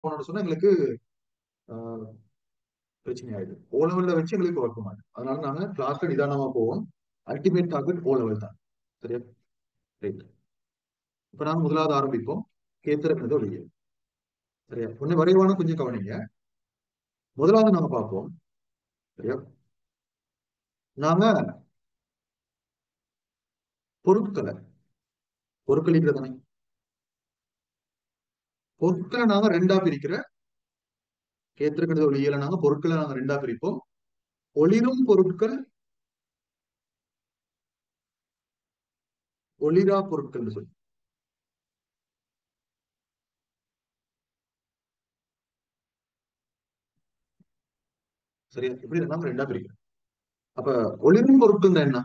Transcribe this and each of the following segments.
போனோம்னு சொன்னா எங்களுக்கு பிரச்சனை ஆயிடுது. ஓ லெவல்ல வச்சு எங்களுக்கு ஒர்க் மாட்டோம். அதனால நாங்க கிளாஸ்ல நிதானமா போவோம். அல்டிமேட் டார்கெட் ஓ லெவல் தான். சரியா? ரைட். இப்ப நாங்க முதலாவது ஆரம்பிப்போம். கேத்திரக்கிறது ஒழிய. சரியா? கொஞ்சம் விரைவான கொஞ்சம் கவனிங்க. முதலாவது நாங்க பார்ப்போம். சரியா? நாங்க பொருட்களை பொருட்களிக்கிறதானே பொருட்களை நாங்க ரெண்டா பிரிக்கிற கேத்திரக்கிறது ஒழியல நாங்க பொருட்களை நாங்க ரெண்டா பிரிப்போம். ஒளிரும் பொருட்கள், ஒளிரா பொருட்கள் சொல்லி. சரியா? இப்படி நாங்க ரெண்டா பிரிக்கிறோம். அப்ப ஒளிரும் பொருட்கள் என்ன?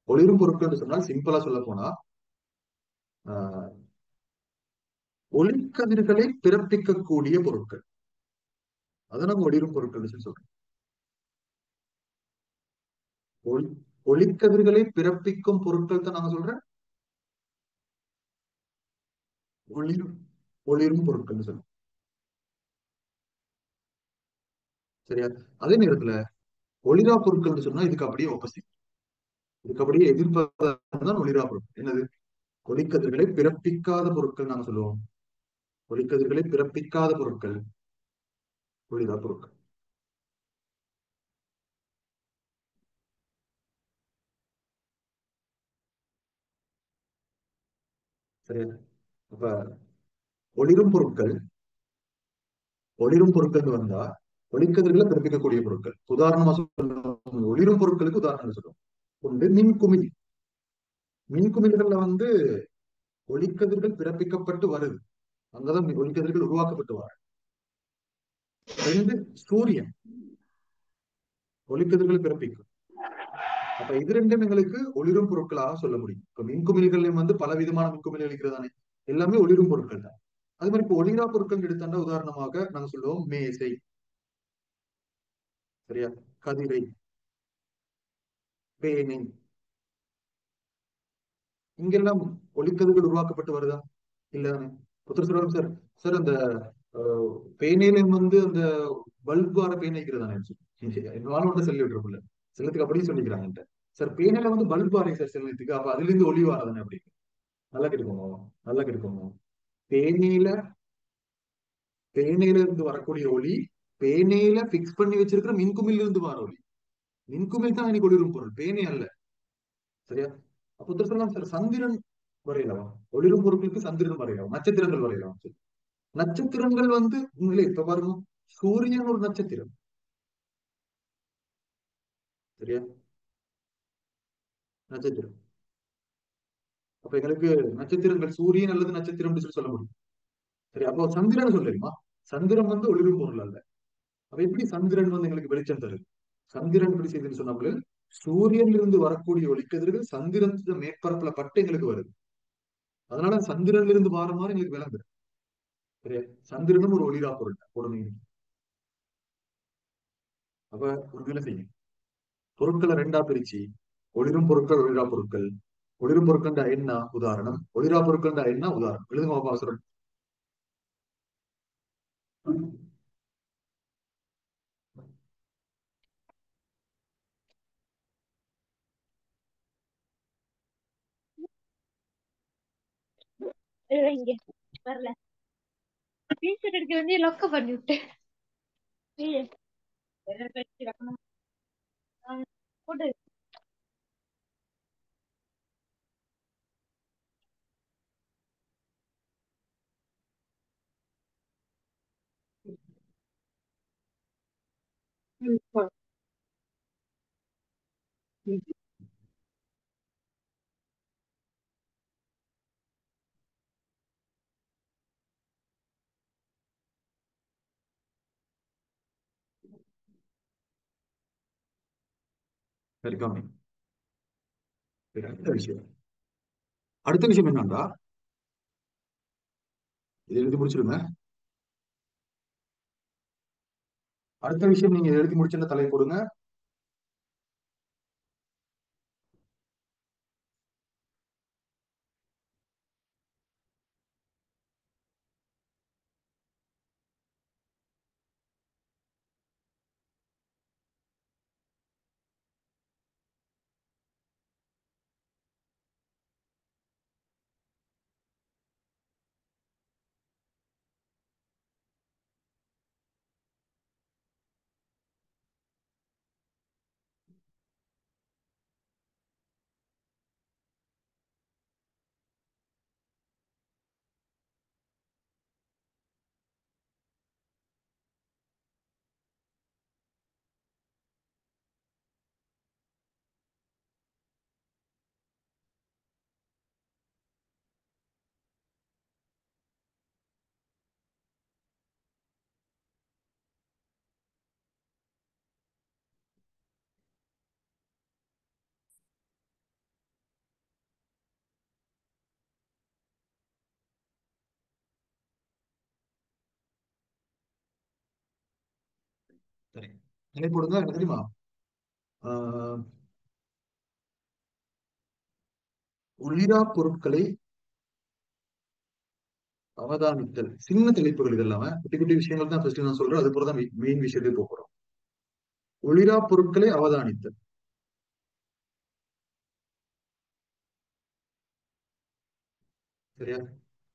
ஒளிரும் பொருட்கள் சொன்னால் சிம்பிளா சொல்ல போனா ஆஹ், ஒளிக்கதிர்களை பிறப்பிக்கக்கூடிய பொருட்கள். அதை நம்ம ஒளிரும் பொருட்கள் சொல்றோம். ஒளி ஒளிக்கதிர்களை பிறப்பிக்கும் பொருட்கள் தான் நாங்க சொல்றேன் ஒளிரும் ஒளிரும் பொருட்கள் சொல்றோம். சரியா? அதே நேரத்துல ஒளிரா பொருட்கள் சொன்னா இதுக்கு அப்படியே ஆப்போசிட். இதுக்கு அப்படியே எதிர்ப்பதான் ஒளிரா பொருட்கள். என்னது? ஒளிக்கதிர்களை பிறப்பிக்காத பொருட்கள் நாங்க சொல்லுவோம். ஒளிக்கதிர்களை பிறப்பிக்காத பொருட்கள் ஒளிரா பொருட்கள். சரியா? அப்ப ஒளிரும் பொருட்கள் ஒளிரும் பொருட்கள் வந்தா ஒளிக்கதிர்களை பிறப்பிக்கக்கூடிய பொருட்கள். உதாரணமா சொல்லுவோம். ஒளிரும் பொருட்களுக்கு உதாரணம் சொல்லுவோம். ஒன்று மின்குமிழ். மின்குமிழ்கள்ல ஒளிக்கதிர்கள் பிறப்பிக்கப்பட்டு வருது. அங்கதான் ஒளிக்கதிர்கள் உருவாக்கப்பட்டு வர. ரெண்டு, சூரியன் ஒளிக்கதிர்கள் பிறப்பிக்கும். அப்ப இது ரெண்டும் எங்களுக்கு ஒளிரும் பொருட்களாக சொல்ல முடியும். இப்ப மின்குமிழ்கள்லயும் பல விதமான மின்குமிழ்கள் இருக்கிறதானே, எல்லாமே ஒளிரும் பொருட்கள் தான். அது மாதிரி இப்ப ஒளிரா பொருட்கள் எடுத்தாண்டா உதாரணமாக நாங்க சொல்லுவோம் மேசை. சரியா? கதிரை, பேனை, இங்கெல்லாம் ஒளிக்கதிர்கள் உருவாக்கப்பட்டு வருதா? இல்லதானே? ஒருத்தர் சொல்றாங்க சார், சார் அந்த பேனையிலும் அந்த பல்ப் வர பேனை இருக்கிறதானே என்னாலும் ஒன்று சொல்லி விட்டுருக்குல்ல. சிலத்துக்கு அப்படியே சொல்லிக்கிறாங்க சார், பேனையில பல்ப் வரையும் சார் சிலத்துக்கு, அப்ப அதுல இருந்து ஒளி வரதானே அப்படி. நல்லா கிடைக்குமோ? நல்லா கிடைக்குமோ? தேனீல தேனீல இருந்து வரக்கூடிய ஒளி பேனையில பிக்ஸ் பண்ணி வச்சிருக்கிற மின்குமிழ்ல இருந்து வர ஒளி. மின்குமிழ் தான் எனக்கு ஒளிரும் பொருள், பேனே அல்ல. சரியா? அப்ப ஒருத்தர் சொல்லலாம் சார், சந்திரன் வரையலாம், ஒளிரும் பொருட்களுக்கு சந்திரன் வரையலாம், நட்சத்திரங்கள் வரையலாம். சரி. நட்சத்திரங்கள் உண்மையிலே இப்ப பாருங்க, சூரியன் ஒரு நட்சத்திரம். சரியா? நட்சத்திரம். அப்ப எங்களுக்கு நட்சத்திரங்கள் சூரியன் அல்லது நட்சத்திரம் சொல்லி சொல்ல முடியும். சரி, அப்போ சந்திரன் சொல்லுமா? சந்திரன் ஒளிரும் பொருள் அல்ல. அப்ப எப்படி சந்திரன் எங்களுக்கு வெளிச்சம் தருது? சந்திரன் எப்படி செய்யுதுன்னு சொன்னாங்க, சூரியனில் இருந்து வரக்கூடிய ஒளிக்கதிர்கள் சந்திரன் மேற்பரப்புல பட்டு எங்களுக்கு வருது. அதனால சந்திரன்ல இருந்து வார மாதிரி எங்களுக்கு விளங்குது. சரியா? சந்திரனும் ஒரு ஒளிரா பொருள் உடனே. அப்ப ஒரு வேலை செய்யும், பொருட்களை ரெண்டா பிரிச்சு ஒளிரும் பொருட்கள், ஒளிரா பொருட்கள். ஒளிரும் பொருட்கள் என்ன உதாரணம், ஒளிரா பொருட்கள் என்ன உதாரணம் எழுதுங்க பாப்பா அவசரம். இங்க வரல. ஸ்கிரீன்ஷாட் எடுக்க வந்து லொக்க பண்ணி விட்டேன். போட்டு இருக்காங்க. அடுத்த விஷயம் என்னன்னா, இது எழுதி முடிச்சிருங்க. அடுத்த விஷயம் நீங்க எழுதி முடிச்சுன்னா தலை கொடுங்க. சரி, தலைப்படுங்க என்ன தெரியுமா? ஆஹ் ஒளிரா பொருட்களை அவதானித்தல். சின்ன தலைப்புகள் இது எல்லாமே குட்டி குட்டி விஷயங்கள் தான் ஃபர்ஸ்ட் நான் சொல்றேன். அது போல தான் மெயின் விஷயத்துக்கு போக போறோம். ஒளிரா பொருட்களை அவதானித்தல். சரியா?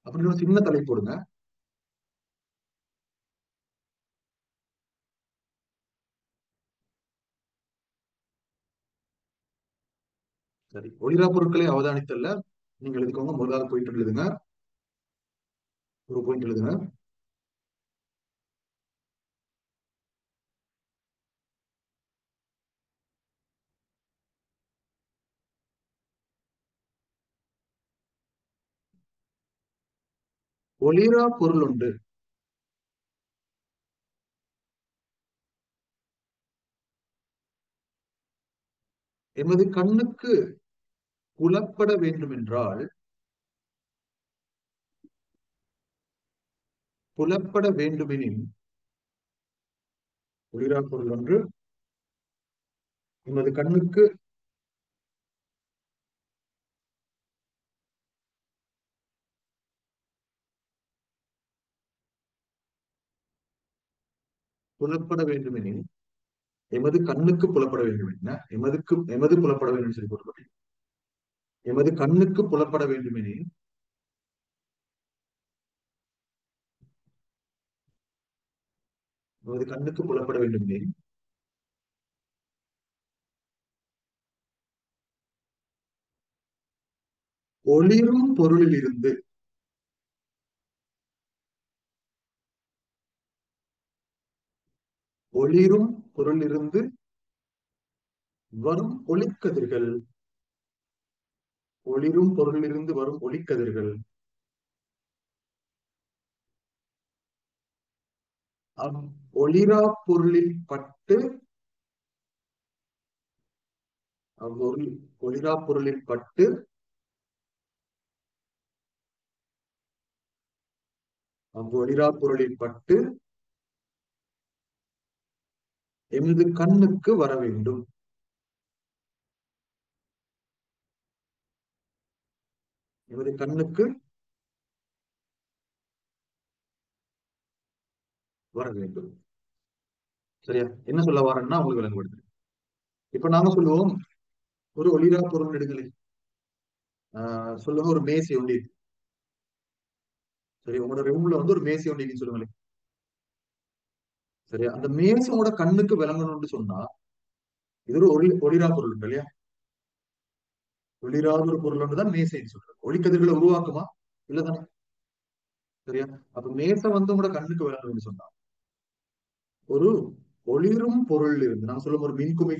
அப்படின்னு ஒரு சின்ன தலைப்பு போடுங்க. சரி, ஒளிரா பொருட்களை அவதானித்தல்ல நீங்க எழுதிக்கோங்க. முதலாவது பாயிண்ட் எழுதுங்க. ஒரு பாயிண்ட் எழுதுங்க. ஒளிரா பொருள் உண்டு. எமது கண்ணுக்கு புலப்பட வேண்டுமென்றால் புலப்பட வேண்டுமெனில் ஒளிரா பொருள் ஒன்று எமது கண்ணுக்கு புலப்பட வேண்டுமெனில் எமது கண்ணுக்கு புலப்பட வேண்டும் என்ன எமது புலப்பட வேண்டும் சொல்லி போட்டு எமது கண்ணுக்கு புலப்பட வேண்டுமெனில் எமது கண்ணுக்கு புலப்பட வேண்டுமெனில் ஒளிரும் பொருளில் இருந்து ஒளிரும் பொருளிலிருந்து வரும் ஒளிக்கதிர்கள் ஒளிரும் பொருளிலிருந்து வரும் ஒளிக்கதிர்கள் அவ் ஒளிரா பொருளில் பட்டு அவ்வொரு ஒளிரா பொருளில் பட்டு அவ்வொளிரா பொருளில் பட்டு எமது கண்ணுக்கு வர வேண்டும். எமது கண்ணுக்கு வர வேண்டும். சரியா? என்ன சொல்ல வரேன்னா உங்களுக்கு விளங்கப்படுது. இப்ப நாங்க சொல்லுவோம் ஒரு ஒளிரா பொருள் எடுங்களேன். சொல்லுங்க ஒரு மேசை ஒண்டி இருக்கு. சரி, உங்களோட ரூம்ல வந்து ஒரு மேசை ஒண்டி இருக்குன்னு சொல்லுங்களேன். சரியா? அந்த மேசையோட கண்ணுக்கு விளங்கணும்னு சொன்னா இது ஒரு ஒளிரா பொருள் இருக்கு இல்லையா? ஒளிராத ஒரு பொருள் ஒன்றுதான் மேசைன்னு சொல்றது. ஒளிக்கதிர்களை உருவாக்குமா? இல்லதானே? சரியா? அப்ப மேசை வந்து உங்களோட கண்ணுக்கு விளங்கணும்னு சொன்னா ஒரு ஒளிரும் பொருள் இருந்து நாங்க சொல்லுவோம் ஒரு மின்குமி